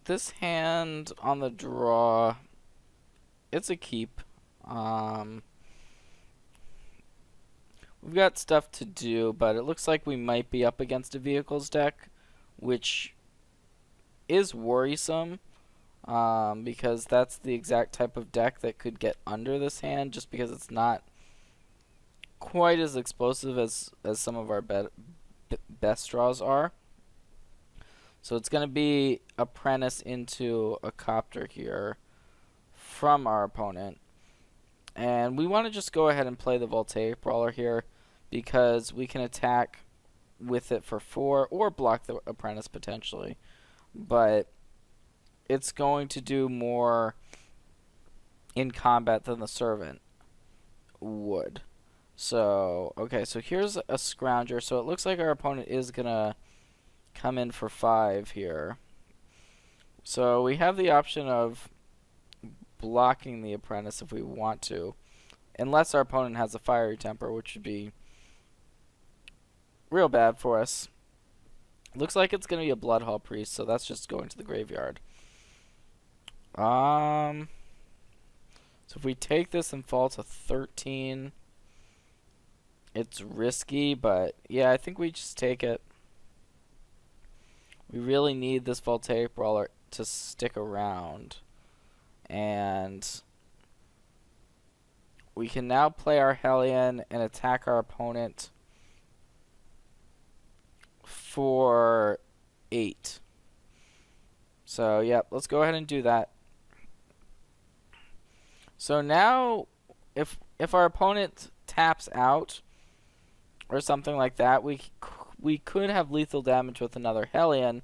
this hand on the draw, it's a keep. We've got stuff to do, but it looks like we might be up against a vehicles deck, which is worrisome, because that's the exact type of deck that could get under this hand, just because it's not quite as explosive as some of our best draws are. So it's going to be Apprentice into a Copter here from our opponent. And we want to just go ahead and play the Voltaic Brawler here, because we can attack with it for 4 or block the Apprentice potentially. But it's going to do more in combat than the Servant would. So, okay, so here's a Scrounger. So it looks like our opponent is going to come in for 5 here. So we have the option of blocking the Apprentice if we want to, unless our opponent has a Fiery Temper, which would be real bad for us. Looks like it's going to be a Bloodhall Priest, so that's just going to the graveyard. So if we take this and fall to 13, it's risky, but yeah, I think we just take it. We really need this Voltaic Brawler to stick around. And we can now play our Hellion and attack our opponent for 8. So, yeah, let's go ahead and do that. So now, if our opponent taps out or something like that, we could have lethal damage with another Hellion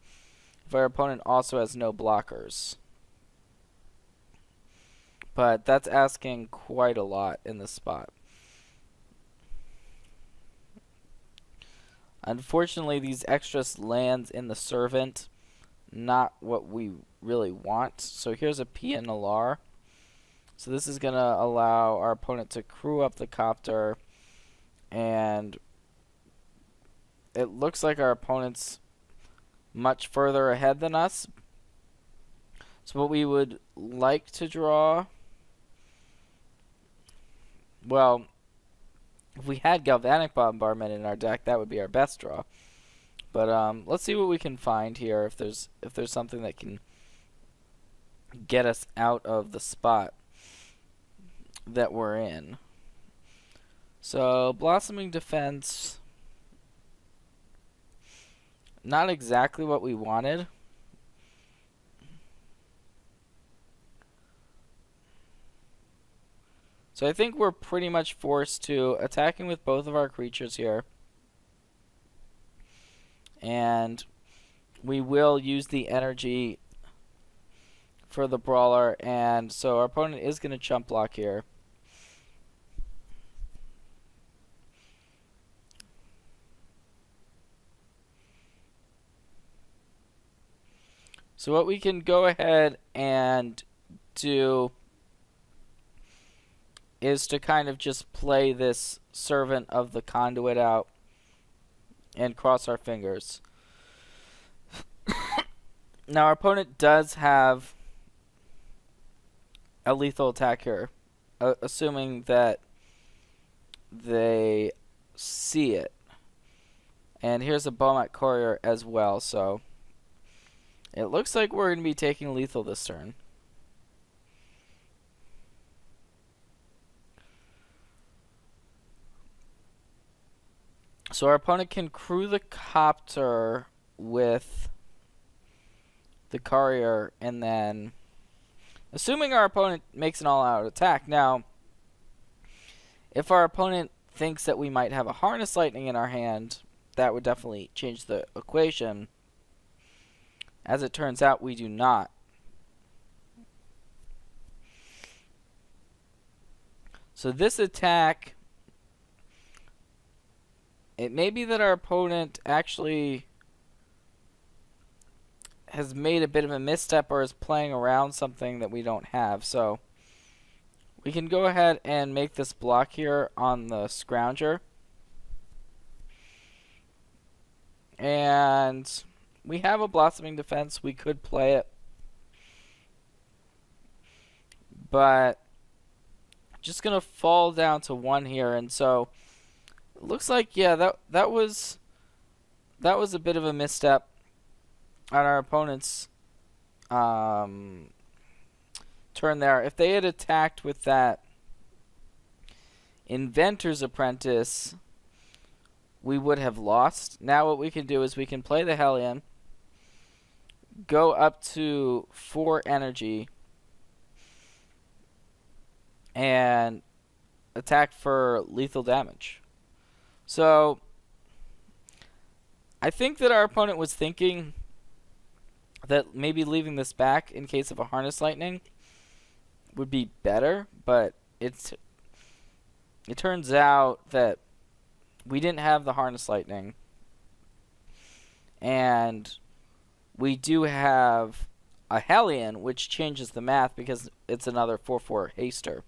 if our opponent also has no blockers. But that's asking quite a lot in this spot. Unfortunately, these extras lands in the Servant, not what we really want. So here's a PNLR. So this is going to allow our opponent to crew up the Copter, and it looks like our opponent's much further ahead than us. So what we would like to draw, well, if we had Galvanic Bombardment in our deck, that would be our best draw. But let's see what we can find here, if there's something that can get us out of the spot that we're in. So Blossoming Defense, not exactly what we wanted. So I think we're pretty much forced to attacking with both of our creatures here. And we will use the energy for the Brawler, and so our opponent is going to chump block here. So what we can go ahead and do is to kind of just play this Servant of the Conduit out and cross our fingers. Now our opponent does have a lethal attack here, assuming that they see it. And here's a Bomat Courier as well, so it looks like we're going to be taking lethal this turn. So our opponent can crew the Copter with the Courier, and then, assuming our opponent makes an all-out attack. Now, if our opponent thinks that we might have a Harness Lightning in our hand, that would definitely change the equation. As it turns out, we do not. So this attack, it may be that our opponent actually has made a bit of a misstep or is playing around something that we don't have. So we can go ahead and make this block here on the Scrounger. And we have a Blossoming Defense. We could play it. but just gonna fall down to 1 here, and so it looks like, yeah, that was a bit of a misstep on our opponent's turn there. If they had attacked with that Inventor's Apprentice, we would have lost. Now what we can do is we can play the Hellion, go up to 4 energy, and attack for lethal damage. So I think that our opponent was thinking that maybe leaving this back in case of a Harness Lightning would be better, but it turns out that we didn't have the Harness Lightning, and we do have a Hellion, which changes the math because it's another 4/4 haster.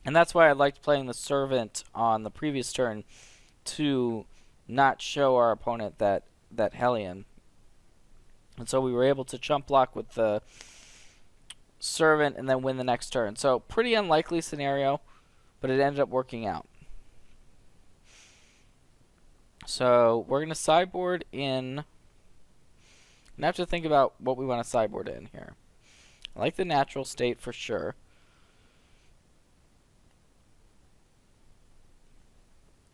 And that's why I liked playing the Servant on the previous turn, to not show our opponent that Hellion. And so we were able to chump block with the Servant and then win the next turn. So pretty unlikely scenario, but it ended up working out. So we're going to sideboard in. I have to think about what we want to sideboard in here. I like the Natural State for sure.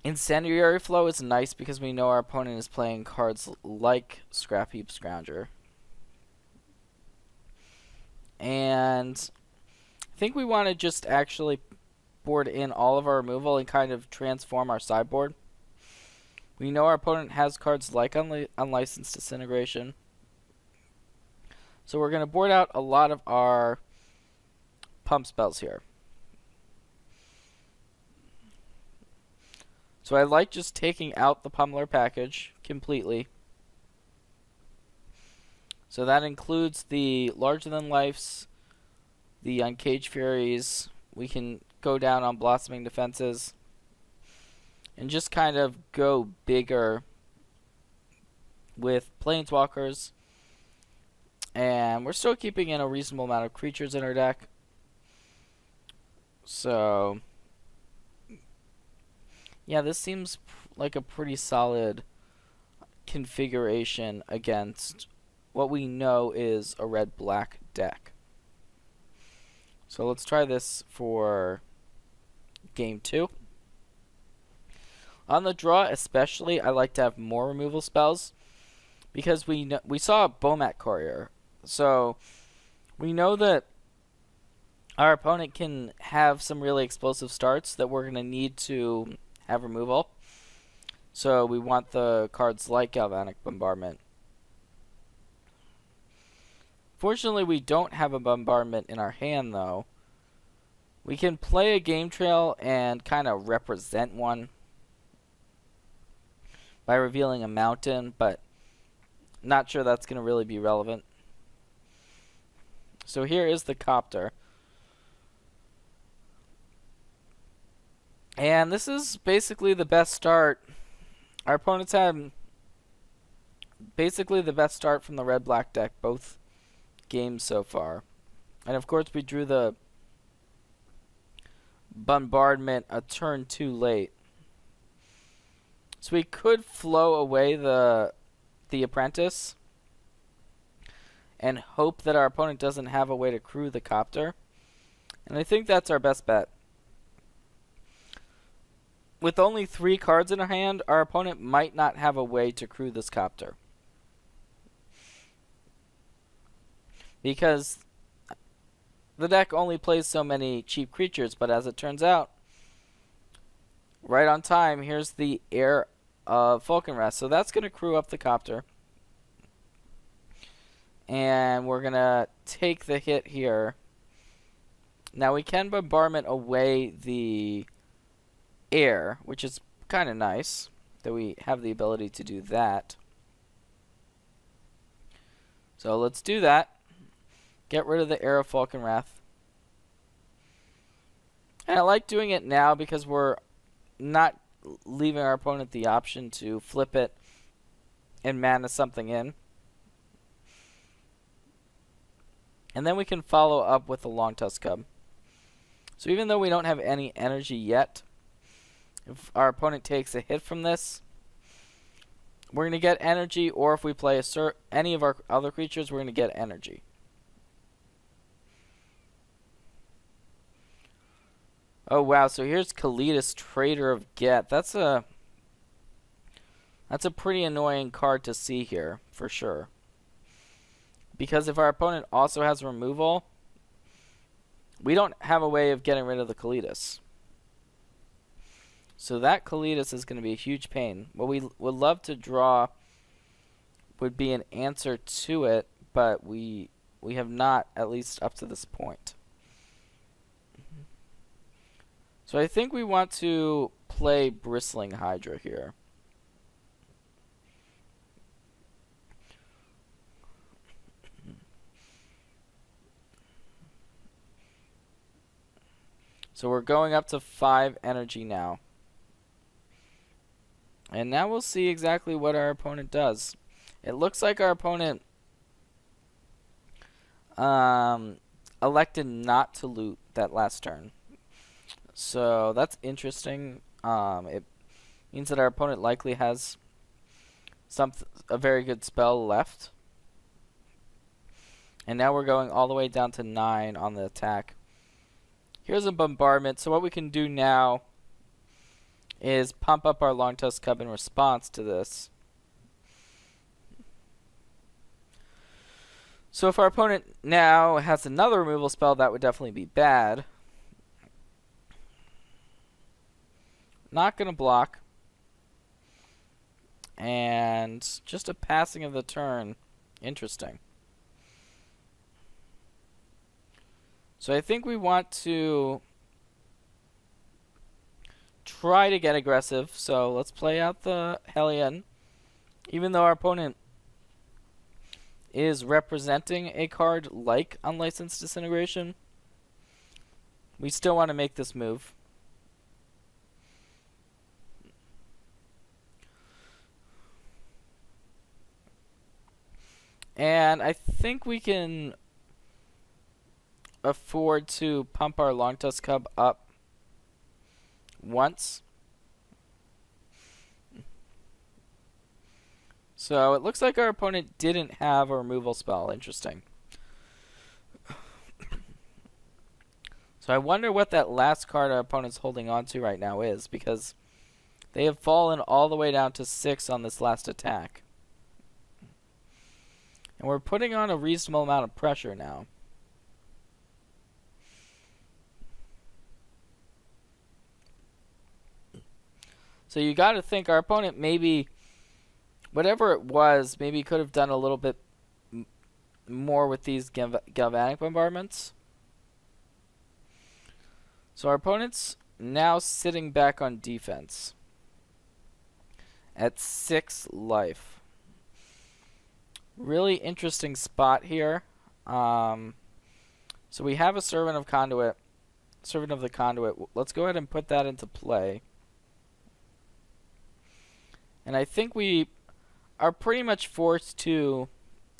Incendiary Flow is nice because we know our opponent is playing cards like Scrap Heap Scrounger. And I think we want to just actually board in all of our removal and kind of transform our sideboard. We know our opponent has cards like Unlicensed Disintegration. So we're going to board out a lot of our pump spells here. So I like just taking out the Pummeler package completely. So that includes the Larger Than Lifes, the Uncaged Furies. We can go down on Blossoming Defenses and just kind of go bigger with Planeswalkers. And we're still keeping in a reasonable amount of creatures in our deck. So yeah, this seems like a pretty solid configuration against what we know is a red-black deck. So let's try this for game 2. On the draw especially, I like to have more removal spells because we saw a Bomat Courier. So we know that our opponent can have some really explosive starts that we're going to need to have removal. So we want the cards like Galvanic Bombardment. Fortunately, we don't have a Bombardment in our hand, though. We can play a Game Trail and kind of represent one by revealing a mountain, but not sure that's going to really be relevant. So here is the Copter. And this is basically the best start. Our opponents had basically the best start from the red-black deck both games so far. And of course we drew the Bombardment a turn too late. So we could flow away the Apprentice and hope that our opponent doesn't have a way to crew the Copter. And I think that's our best bet. With only 3 cards in our hand, our opponent might not have a way to crew this Copter. Because the deck only plays so many cheap creatures, but as it turns out, right on time, here's the Heir of Falconrest. So that's going to crew up the Copter. And we're going to take the hit here. Now we can Bombardment away the Heir, which is kind of nice that we have the ability to do that. So let's do that. Get rid of the Heir of Falconwrath. And I like doing it now because we're not leaving our opponent the option to flip it and mana something in. And then we can follow up with the Long Tusk Cub. So even though we don't have any energy yet, if our opponent takes a hit from this, we're going to get energy, or if we play any of our other creatures, we're going to get energy. Oh wow, so here's Kaldesh, Trader of Get. That's a pretty annoying card to see here, for sure. Because if our opponent also has removal, we don't have a way of getting rid of the Kaldesh. So that Kaldesh is going to be a huge pain. What we would love to draw would be an answer to it, but we have not, at least up to this point. So I think we want to play Bristling Hydra here. So we're going up to 5 energy now. And now we'll see exactly what our opponent does. It looks like our opponent elected not to loot that last turn. So that's interesting. It means that our opponent likely has a very good spell left. And now we're going all the way down to 9 on the attack. Here's a bombardment. So what we can do now is pump up our Long Tusk Cub in response to this. So if our opponent now has another removal spell, that would definitely be bad. Not going to block. And just a passing of the turn. Interesting. So I think we want to try to get aggressive. So let's play out the Hellion. Even though our opponent is representing a card like Unlicensed Disintegration, we still want to make this move. And I think we can afford to pump our Long Tusk Cub up once. So it looks like our opponent didn't have a removal spell. Interesting. So I wonder what that last card our opponent's holding on to right now is, because they have fallen all the way down to 6 on this last attack. And we're putting on a reasonable amount of pressure now. So you got to think our opponent maybe, whatever it was, maybe could have done a little bit more with these galvanic bombardments. So our opponent's now sitting back on defense at 6 life. Really interesting spot here. So we have a Servant of the Conduit. Let's go ahead and put that into play. And I think we are pretty much forced to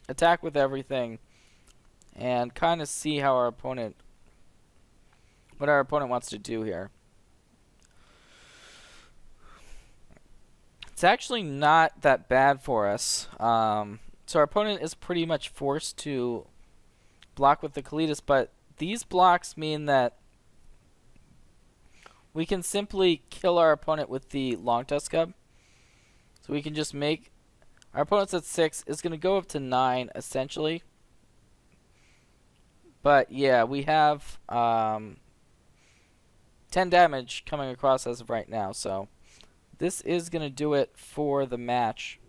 attack with everything and kind of see how our opponent, what our opponent wants to do here. It's actually not that bad for us. So our opponent is pretty much forced to block with the Kaldesh, but these blocks mean that we can simply kill our opponent with the Long Tusk Cub. So we can just make our opponent's at 6, is going to go up to 9 essentially. But yeah, we have 10 damage coming across as of right now. So this is going to do it for the match.